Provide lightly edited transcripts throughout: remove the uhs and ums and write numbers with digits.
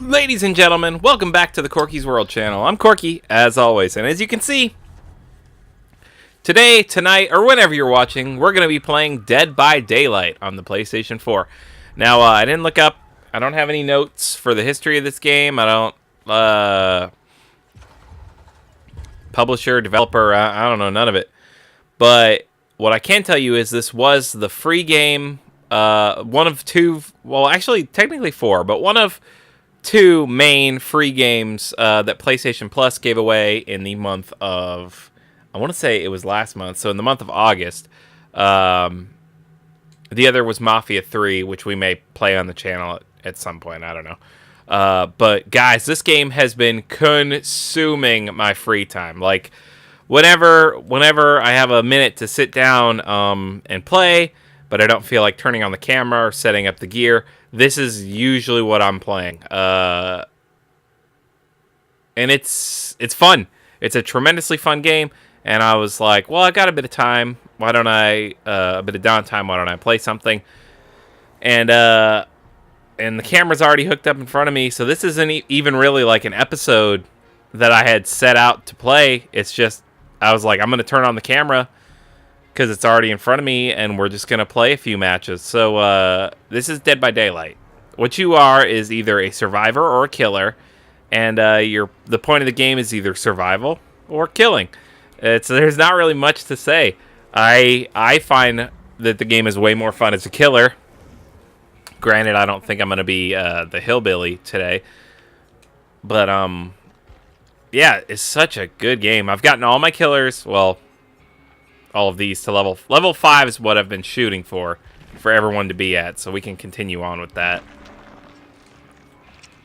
Ladies and gentlemen, welcome back to the Corky's World channel. I'm Corky, as always, and as you can see, today, tonight, or whenever you're watching, we're going to be playing Dead by Daylight on the PlayStation 4. Now, I didn't look up, I don't have any notes for the history of this game. I don't, publisher, developer, I don't know, none of it. But what I can tell you is this was the free game, one of two, well, actually, technically four, but one of two main free games that PlayStation Plus gave away in the month of, I want to say it was last month, so in the month of August. The other was Mafia 3, which we may play on the channel at some point, I don't know. But guys, this game has been consuming my free time. Like, whenever I have a minute to sit down and play, but I don't feel like turning on the camera or setting up the gear, this is usually what I'm playing. And it's fun. It's a tremendously fun game. And I was like, well, I got a bit of time. Why don't I, a bit of downtime, why don't I play something? And the camera's already hooked up in front of me, so this isn't even really like an episode that I had set out to play. It's just, I was like, I'm going to turn on the camera because it's already in front of me, and we're just going to play a few matches. So, this is Dead by Daylight. What you are is either a survivor or a killer, and the point of the game is either survival or killing. There's not really much to say. I find that the game is way more fun as a killer. Granted, I don't think I'm going to be the hillbilly today. But, yeah, it's such a good game. I've gotten all my killers, well, all of these to level 5 is what I've been shooting for everyone to be at, so we can continue on with that.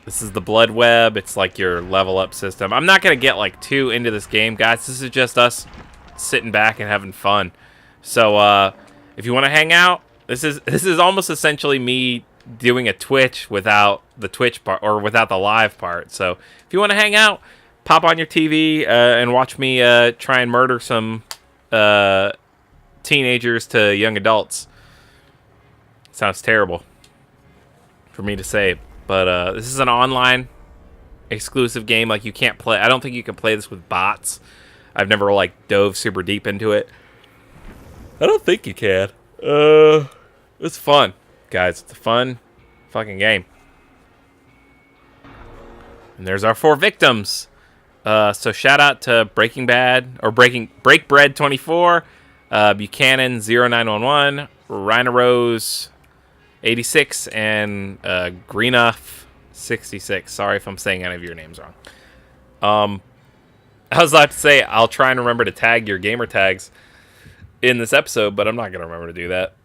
This is the blood web. It's like your level up system. I'm not gonna get like too into this game, guys. This is just us sitting back and having fun. So if you want to hang out, this is almost essentially me doing a Twitch without the Twitch part, or without the live part. So if you want to hang out, pop on your TV and watch me try and murder some teenagers to young adults. Sounds terrible for me to say, but this is an online exclusive game. Like, you can't play, I don't think you can play this with bots. I've never like dove super deep into it. I don't think you can. It's fun, guys. It's a fun fucking game. And there's our 4 victims. So shout out to Breaking Bad, or Break Bread 24, Buchanan 0911, Rhino Rose 86, and Greenuff 66. Sorry if I'm saying any of your names wrong. I was about to say I'll try and remember to tag your gamer tags in this episode, but I'm not gonna remember to do that.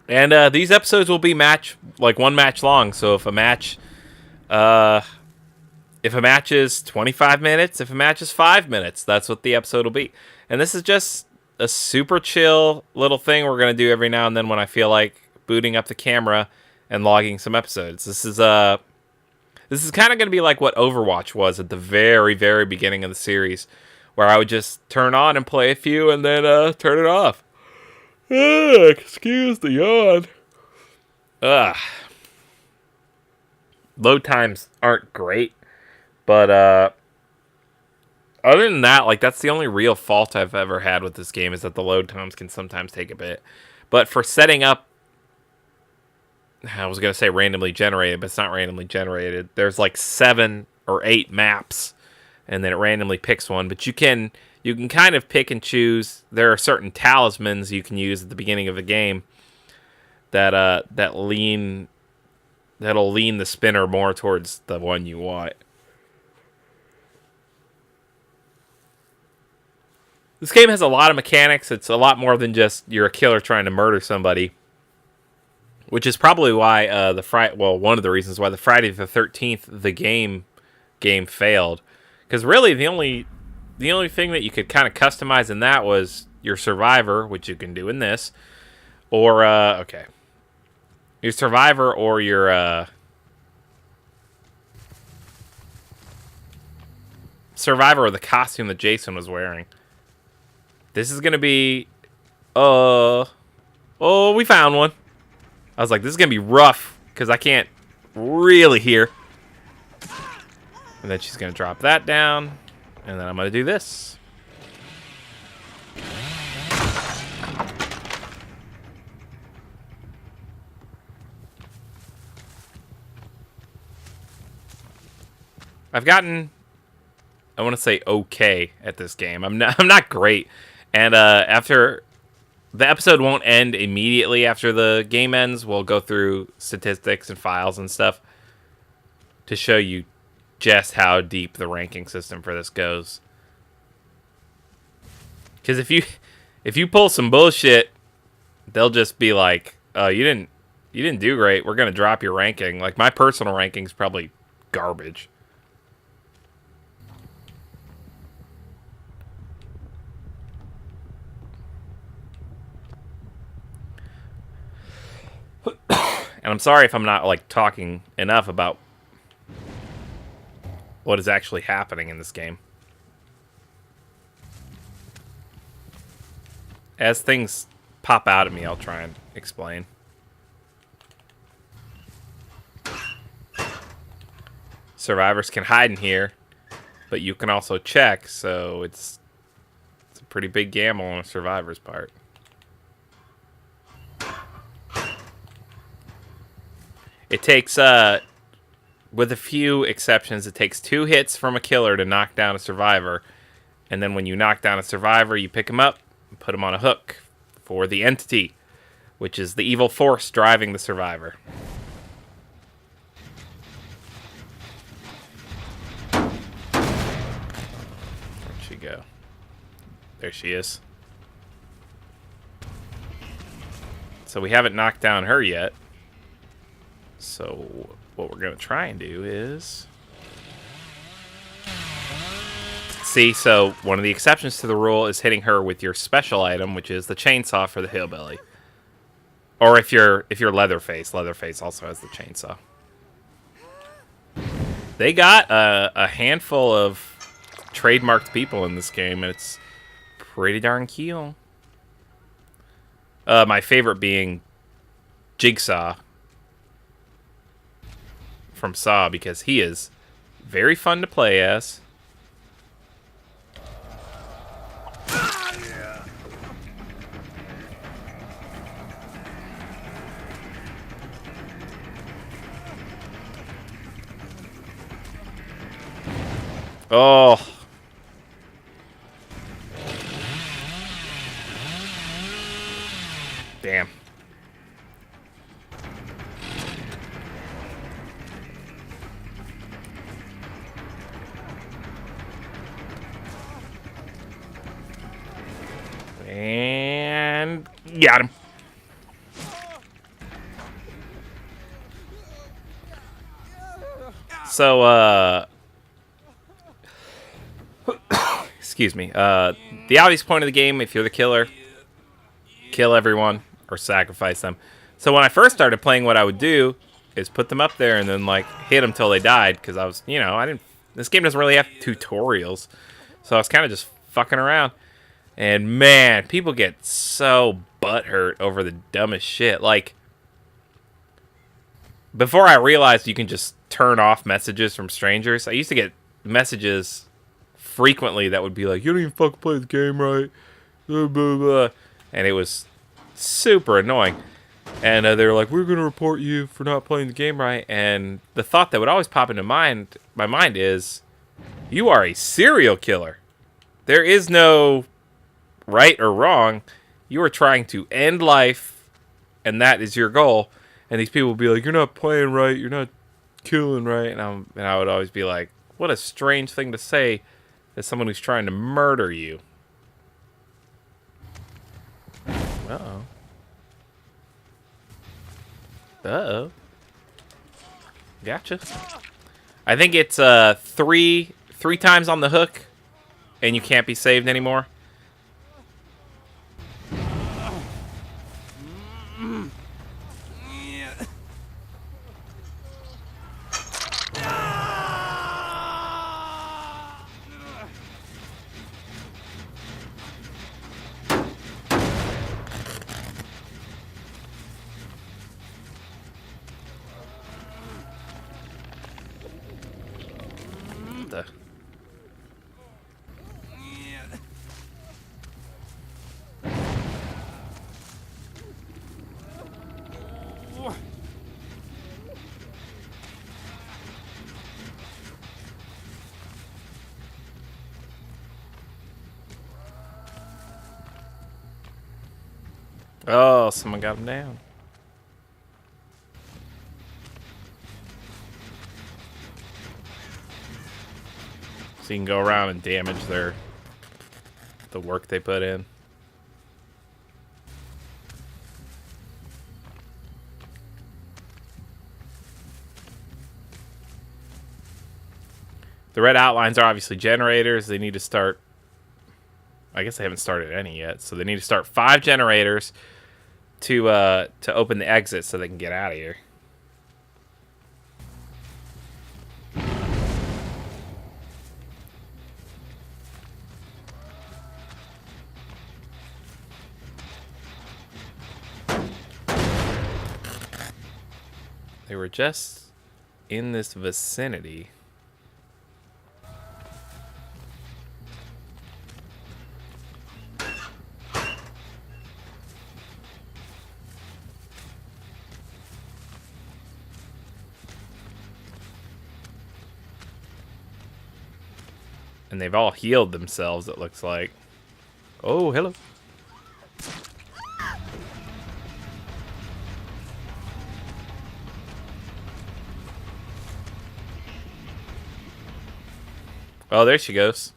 And these episodes will be one match long. So if a match is 25 minutes, if a match is 5 minutes, that's what the episode will be. And this is just a super chill little thing we're going to do every now and then when I feel like booting up the camera and logging some episodes. This is kind of going to be like what Overwatch was at the very, very beginning of the series, where I would just turn on and play a few and then turn it off. Excuse the yawn. Load times aren't great, but other than that, like, that's the only real fault I've ever had with this game, is that the load times can sometimes take a bit. But for setting up, I was going to say randomly generated, but it's not randomly generated. There's like 7 or 8 maps, and then it randomly picks one. But you can kind of pick and choose. There are certain talismans you can use at the beginning of the game that'll lean the spinner more towards the one you want. This game has a lot of mechanics. It's a lot more than just you're a killer trying to murder somebody, which is probably why one of the reasons why the Friday the 13th the game failed. Because really the only thing that you could kind of customize in that was your survivor, which you can do in this, or your survivor or your survivor or the costume that Jason was wearing. This is going to be... Oh, we found one. I was like, this is going to be rough because I can't really hear. And then she's going to drop that down. And then I'm going to do this. I've gotten, I want to say, okay at this game. I'm not great. And after the episode won't end immediately after the game ends. We'll go through statistics and files and stuff to show you just how deep the ranking system for this goes. Because if you pull some bullshit, they'll just be like, "Oh, you didn't do great. We're gonna drop your ranking." Like my personal ranking's probably garbage. And I'm sorry if I'm not like talking enough about what is actually happening in this game. As things pop out at me, I'll try and explain. Survivors can hide in here, but you can also check, so it's a pretty big gamble on a survivor's part. It takes, with a few exceptions, it takes 2 hits from a killer to knock down a survivor. And then when you knock down a survivor, you pick him up and put him on a hook for the entity, which is the evil force driving the survivor. Where'd she go? There she is. So we haven't knocked down her yet. So what we're going to try and do is... See, so one of the exceptions to the rule is hitting her with your special item, which is the chainsaw for the hillbilly. Or if you're Leatherface also has the chainsaw. They got a handful of trademarked people in this game, and it's pretty darn cool. My favorite being Jigsaw from Saw, because he is very fun to play as. Oh. Damn. And got him. So, excuse me. The obvious point of the game, if you're the killer, kill everyone or sacrifice them. So when I first started playing, what I would do is put them up there and then like hit them till they died, because I was, this game doesn't really have tutorials, so I was kind of just fucking around. And man, people get so butthurt over the dumbest shit. Like, before I realized you can just turn off messages from strangers, I used to get messages frequently that would be like, "You don't even fucking play the game right," blah, blah, blah. And it was super annoying. And they were like, "We're going to report you for not playing the game right." And the thought that would always pop into my mind is, you are a serial killer. There is no right or wrong. You are trying to end life, and that is your goal. And these people will be like, "You're not playing right, you're not killing right." And I would always be like, what a strange thing to say as someone who's trying to murder you. Uh-oh. Uh-oh. Gotcha. I think it's three times on the hook, and you can't be saved anymore. Oh, someone got him down. So you can go around and damage the work they put in. The red outlines are obviously generators. They need to start... I guess they haven't started any yet. So they need to start 5 generators to open the exit so they can get out of here. They were just in this vicinity. And they've all healed themselves, it looks like. Oh, hello. Oh, there she goes.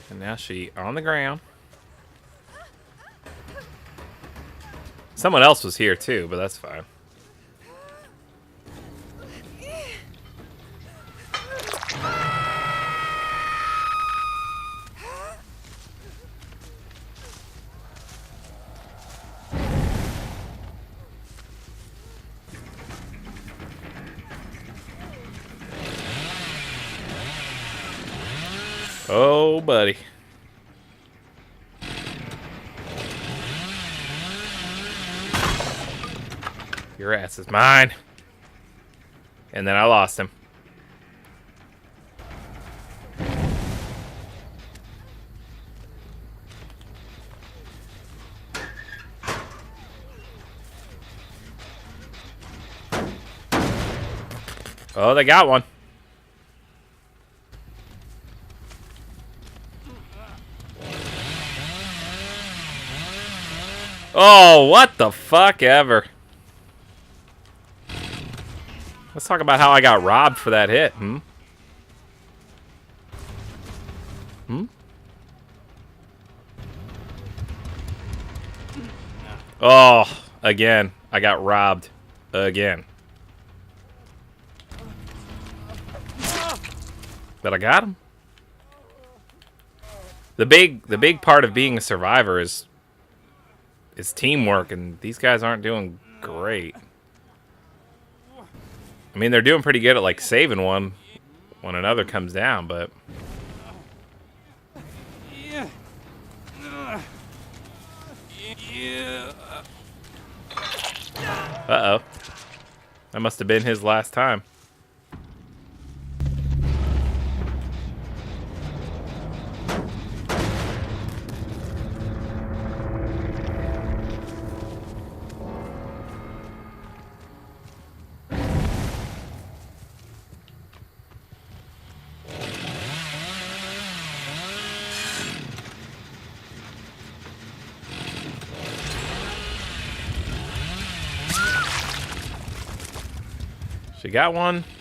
And now she on the ground. Someone else was here too, but that's fine. Oh, buddy. Your ass is mine. And then I lost him. Oh, they got one. Oh, what the fuck ever. Let's talk about how I got robbed for that hit, Oh, again. I got robbed. Again. But I got him. The big part of being a survivor is teamwork, and these guys aren't doing great. I mean, they're doing pretty good at, like, saving one when another comes down, but... Uh-oh. That must have been his last time.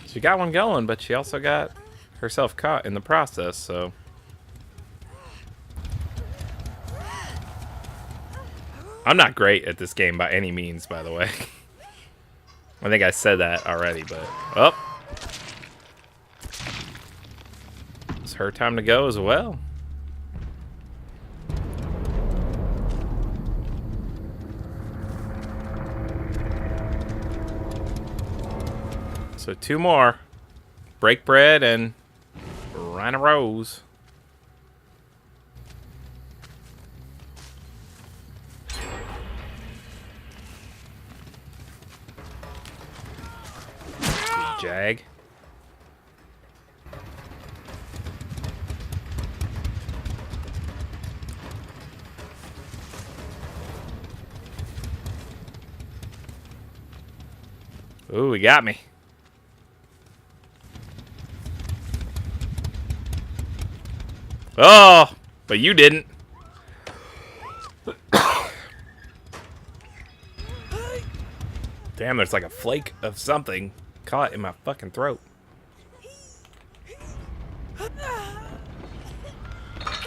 She got one going, but she also got herself caught in the process, so... I'm not great at this game by any means, by the way. I think I said that already, but... Oh! It's her time to go as well. So 2 more. Break bread and Rhino Rose. Jag. Ooh, he got me. Oh, but you didn't. Damn, there's like a flake of something caught in my fucking throat.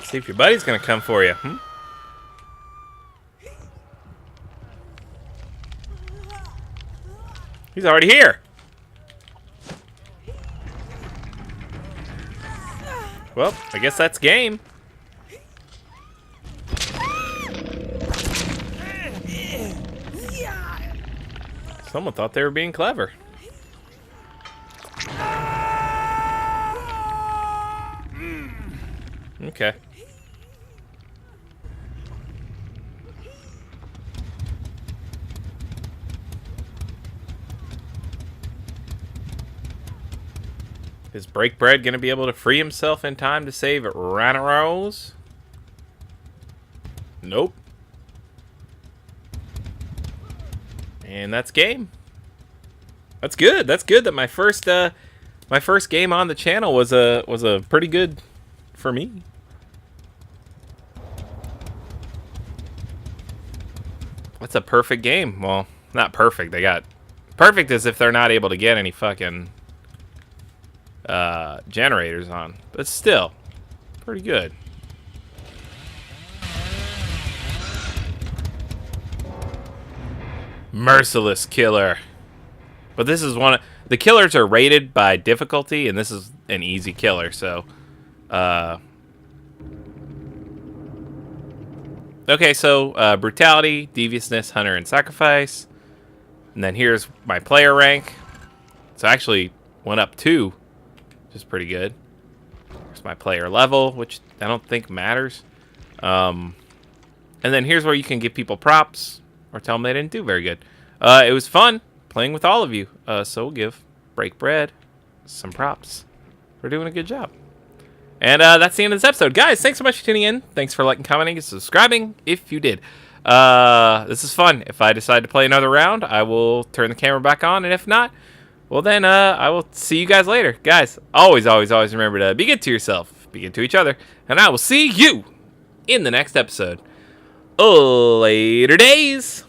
See if your buddy's gonna come for you. He's already here. Well, I guess that's game. Someone thought they were being clever. Okay. Is Break Bread going to be able to free himself in time to save Ranarose? Nope. And that's game. That's good. That's good that my first game on the channel was a pretty good for me. That's a perfect game. Well, not perfect. They got perfect as if they're not able to get any fucking generators on, but still pretty good. Merciless killer. But this is one of the killers are rated by difficulty, and this is an easy killer, so okay, so brutality, deviousness, hunter, and sacrifice. And then here's my player rank. So I actually went up 2, which is pretty good. Here's my player level, which I don't think matters. And then here's where you can give people props or tell them they didn't do very good. It was fun playing with all of you. So we'll give Break Bread some props for doing a good job. And that's the end of this episode. Guys, thanks so much for tuning in. Thanks for liking, commenting, and subscribing if you did. This is fun. If I decide to play another round, I will turn the camera back on. And if not, well then, I will see you guys later. Guys, always, always, always remember to be good to yourself, be good to each other. And I will see you in the next episode. Later days.